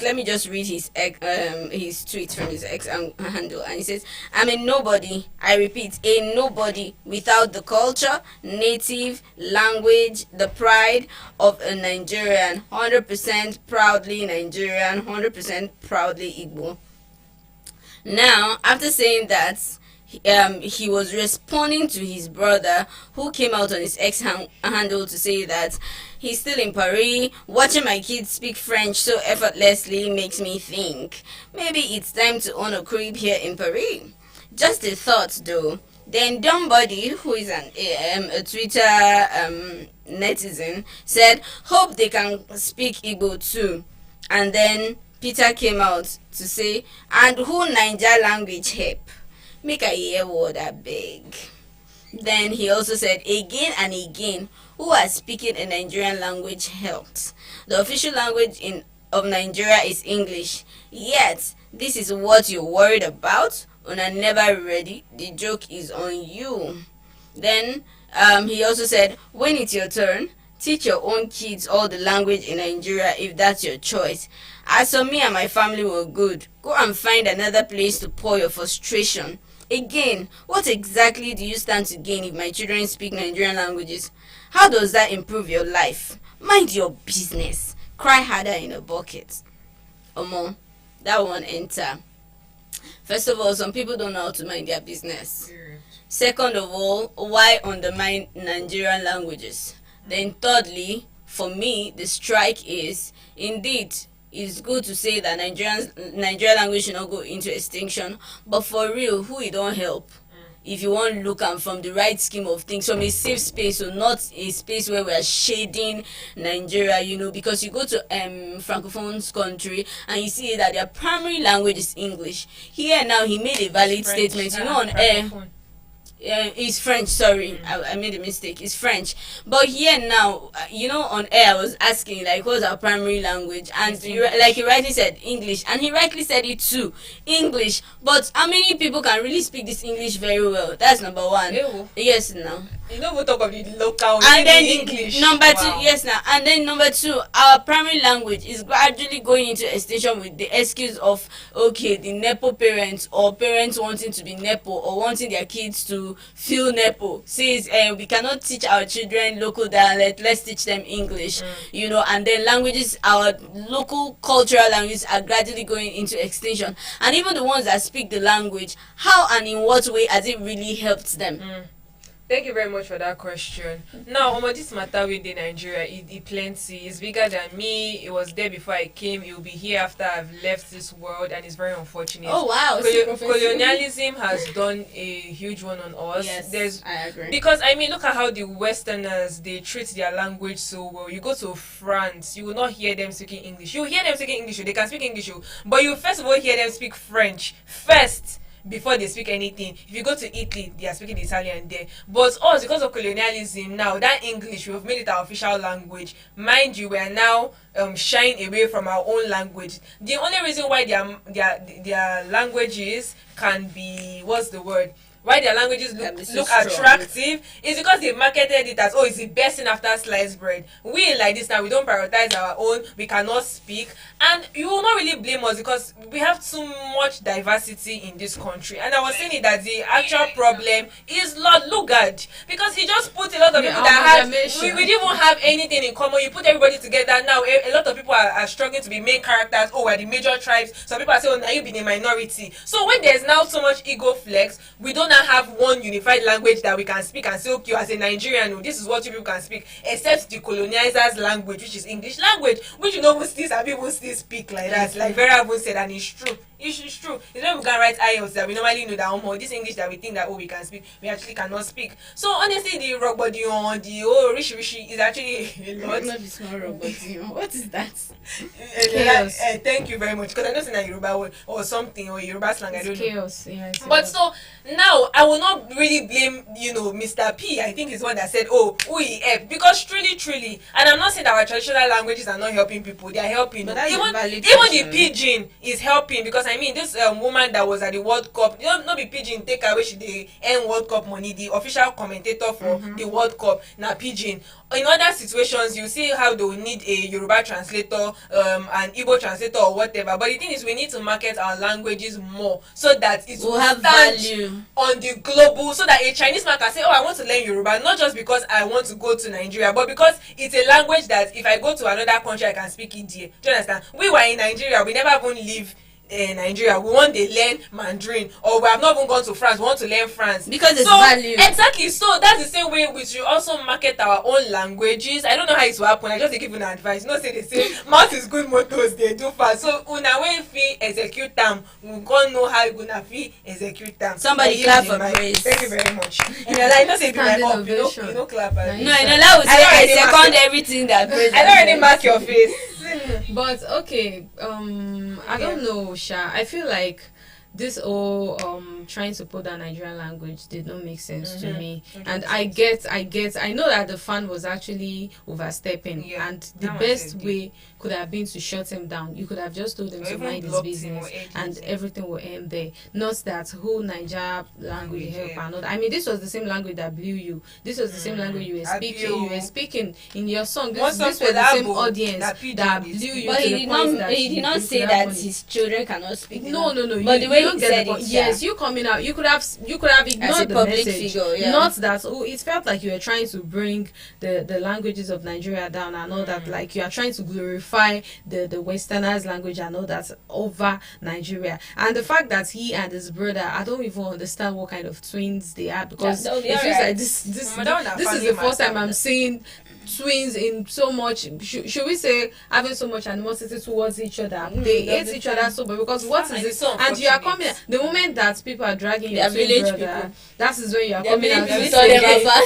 let me just read his tweet from his handle, and he says, "I'm a nobody. I repeat, a nobody without the culture, native language, the pride of a Nigerian. 100% proudly Nigerian. 100% proudly Igbo." Now, after saying that, he was responding to his brother who came out on his handle to say that he's still in Paris. Watching my kids speak French so effortlessly makes me think maybe it's time to own a crib here in Paris. Just a thought though. Then Dumbody, who is a Twitter netizen, said, "Hope they can speak Igbo too." And then Peter came out to say, "And who Niger language help? Make I hear word abeg." Then he also said, "Again and again, who are speaking a Nigerian language helped? The official language of Nigeria is English. Yet, this is what you're worried about? Una never ready. The joke is on you." Then he also said, "When it's your turn, teach your own kids all the language in Nigeria if that's your choice. As for me and my family were good, go and find another place to pour your frustration. Again, what exactly do you stand to gain if my children speak Nigerian languages? How does that improve your life? Mind your business. Cry harder in a bucket." Omo, that one enter. First of all, some people don't know how to mind their business. Second of all, why undermine Nigerian languages? Then thirdly, for me, the strike is, indeed, it's good to say that Nigerian language should not go into extinction, but for real, who it don't help? If you want to look at from the right scheme of things, from a safe space, so not a space where we are shading Nigeria, because you go to Francophone's country and you see that their primary language is English. Here now, he made a valid statement, on air. It's French, sorry. I made a mistake. It's French. But here now, on air, I was asking, like, what's our primary language? And like he rightly said, English. And he rightly said it too, English. But how many people can really speak this English very well? That's number one. Ew. Yes, now. You know, we talk of the local and then English. Number two, yes, now. And then number two, our primary language is gradually going into extinction with the excuse of, okay, the Nepo parents or parents wanting to be Nepo or wanting their kids to feel Nepo. Says we cannot teach our children local dialect, let's teach them English. And then languages, our local cultural languages are gradually going into extinction. And even the ones that speak the language, how and in what way has it really helped them? Thank you very much for that question. Now, this matter within Nigeria, it plenty. It's bigger than me. It was there before I came. It will be here after I've left this world, and it's very unfortunate. Oh wow! Colonialism has done a huge one on us. Yes, I agree. Because look at how the Westerners, they treat their language so well. You go to France, you will not hear them speaking English. You hear them speaking English. They can speak English, but you first of all hear them speak French first, before they speak anything. If you go to Italy, they are speaking Italian there. But us, because of colonialism now, that English, we've made it our official language. Mind you, we are now shying away from our own language. The only reason why their languages can be, what's the word? Why their languages look attractive is because they marketed it as, it's the best thing after sliced bread. We like this now, we don't prioritize our own, we cannot speak, and you will not really blame us because we have too much diversity in this country. And I was saying it that the actual problem is Lord Lugard, because he just put a lot of people that we didn't even have anything in common. You put everybody together now, a lot of people are struggling to be main characters. We're the major tribes. Some people are saying, now you've been a minority. So when there's now so much ego flex, we don't have one unified language that we can speak and say, okay, as a Nigerian, this is what you people can speak, except the colonizers' language, which is English language, which some people still speak like that. Like Vera said, and it's true. It's true. It's when we can write IELTS that we normally know that this English that we think that we can speak, we actually cannot speak. So honestly, the rock body on the rishi is actually a lot. Not the small rock body. What is that? Thank you very much, because I know it's in a Yoruba word or something, or Yoruba slang. I don't know. Chaos. Yeah, but so now I will not really blame Mr. P. I think he's one that said, because truly, and I'm not saying that our traditional languages are not helping people. They are helping. But that's even the pidgin is helping, because this woman that was at the World Cup, not be pidgin take away she the end World Cup money. The official commentator for the World Cup now pidgin. in other situations you see how they will need a Yoruba translator, an Igbo translator or whatever, but the thing is we need to market our languages more so that it will have stand value on the global, so that a Chinese man can say, oh, I want to learn Yoruba, not just because I want to go to Nigeria, but because it's a language that if I go to another country I can speak it there. Do you understand? We were in Nigeria, we never even live in Nigeria, we want to learn Mandarin, or we have not even gone to France, we want to learn France because it's so, value. Exactly. So that's the same way we should also market our own languages. I don't know how it will happen. I just give you an advice. You know, say they say mouth is good, motors they do fast. So una way fi execute them, we can't know how you gonna fi execute them. Somebody clap for praise. Thank you very much. You know, like don't say be like Standing up, ovation. you know clap. No, that would say I second everything that praise. I don't already mark your face. But okay, I don't know, Sha. I feel like this whole trying to put down Nigerian language did not make sense to me. And I know that the fan was actually overstepping, and the best way could have been to shut him down. You could have just told him to mind his business and everything will end there. Not that whole Niger language help and all that. I mean, this was the same language that blew you. This was the same language you were speaking. You were speaking in your song. This was the same audience that blew you. But to the point that he did not say that his children cannot speak. No. But the way you he said it, yes, you coming out, you could have ignored the public message. figure, yeah. Not that it felt like you were trying to bring the languages of Nigeria down and all that. Like you are trying to glorify the Westerners' language and all that over Nigeria. And the fact that he and his brother, I don't even understand what kind of twins they are, because it feels like this is the first time I'm seeing twins in so much, should we say, having so much animosity towards each other. They hate each other so much, because what is it? So and you are coming, the moment that people are dragging your twin village brother, people. that is when you are coming out to village say,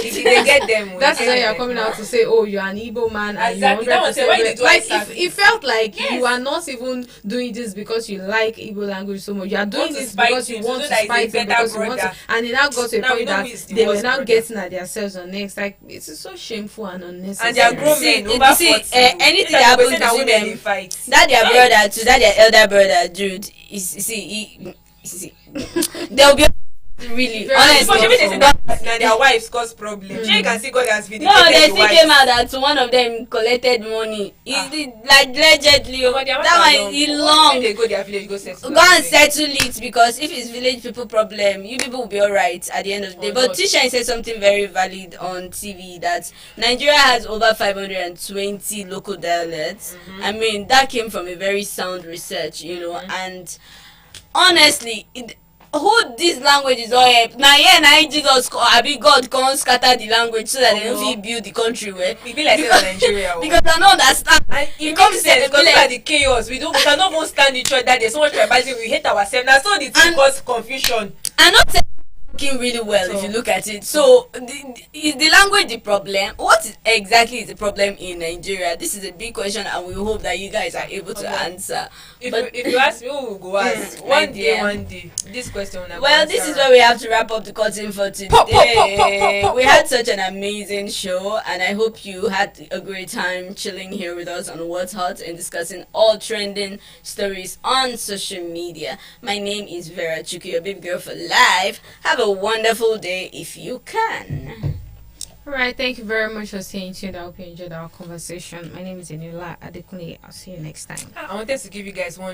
people. They get them. that is when you are coming out to say, oh, you're an Igbo man, and Exactly. you That was it. Why 100% did you like accept it felt like Yes. you are not even doing this because you like Igbo language so much. You are doing Want to this spite because you him, want so to that he's a spite him, better because you want to, brother. and it now got to a Now we point know that who is the they were worst now brother. getting at themselves on next. Like, it's so shameful and unnecessary. And they are grown men over 40. Anything that happens between them, that their brother to that their elder brother Jude there'll be really honestly. Now their wives cause problems. You can see God has vindicated No, they the still wives. came out that one of them collected money. Like allegedly, But their that matter one is When long. they go their village, go settle. Go and settle it, because if it's village people problem, you people will be alright at the end of the day. But Tisha said something very valid on TV, that Nigeria has over 520 local dialects. I mean, that came from a very sound research, and honestly, who these languages all help? Now Jesus, God can't scatter the language so that they don't fit build the country where. We be like Nigeria. Because I don't understand. And it comes sense, because look at the chaos. We cannot even stand each other. There's so much tribalism. We hate ourselves. That's so the thing cause confusion. I'm not saying working really well if you look at it. So is the language the problem? What exactly is the problem in Nigeria? This is a big question, and we hope that you guys are able to answer. If you ask me, who will go ask? One day. This question will never Well, answer. this is where we have to wrap up the curtain for today. We had such an amazing show, and I hope you had a great time chilling here with us on What's Hot and discussing all trending stories on social media. My name is Vera Chuku, your baby girl for life. Have a wonderful day if you can. All right, thank you very much for staying tuned. I hope you enjoyed our conversation. My name is Eniola Adekunle. I'll see you next time. I wanted to give you guys one